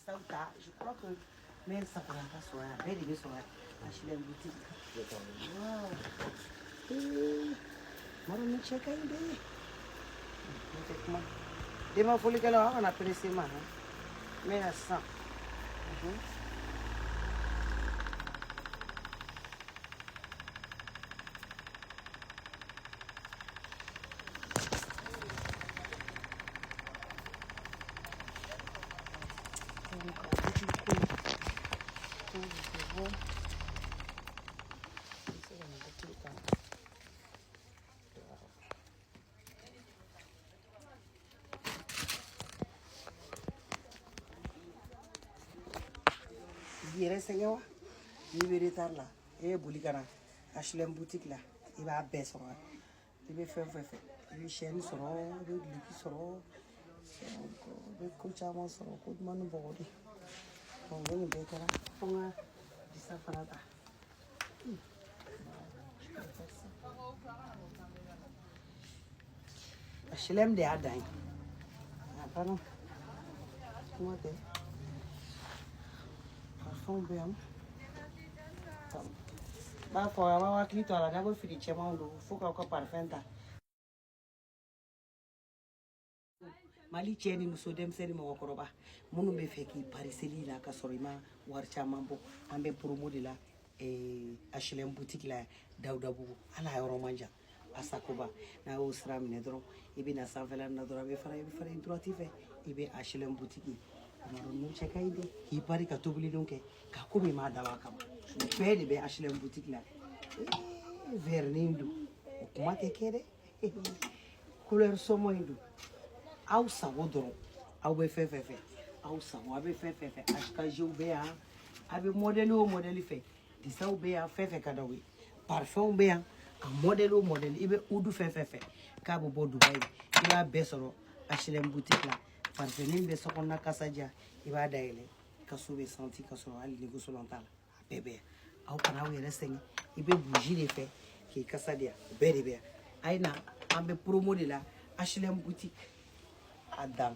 Sauta, je crois que même ça pourra pas soir, belle idée soir, acheter une boutique. Wow. Maro ni check inde. Dema foli kala on apprécie ma. Mais à 100. Yere senyo ni be retard là e boli kana HLM boutique là il va baisser il va faire il chaîne soro il liki soro be ko chama soro ko manu bodi on vient be kana on a ça farata HLM de adai pardon comment t'es parfum bien ba fo ya wa klito ala na go fidi chema ndo fuka ko parfum ta mali cheni muso dem seri mo koroba munu be feki pariseli la ka sorima war chama bo ambe promo de la HLM boutique la Daudabu ala yoro manja asakoba na o sra mine dro ibe na sanfela na dro be fara droitive ibe HLM boutique maro no cheka ide hi pari ka tobuli donke ka komi ma dawa kama be de be HLM boutique la vernindu kuma te kere couleur somo indu aw sago dɔrɔn aw bɛ fɛn fɛn fɛ aw sago a bɛ fɛn fɛn fɛ ashikaziw bɛ yan a bɛ modèle o modèle fɛ disaw bɛ yan fɛn fɛn ka d'aw ye parfum bɛ yan a modèle o modèle i bɛ udu fɛn fɛn fɛ k'a bɛ bɔ Dubaï i b'a bɛɛ sɔrɔ HLM boutique la parfum min bɛ sokɔnɔna kasaja i b'a dayɛlɛ i ka so bɛ santi ka sɔrɔ hali négociant t'a la a bɛɛ bɛ yan aw kana aw yɛrɛ sɛgɛn i bɛ bougie de fɛ k'i kasa di yan o bɛɛ de bɛ yan a ye na an bɛ promo de la HLM boutique Adam.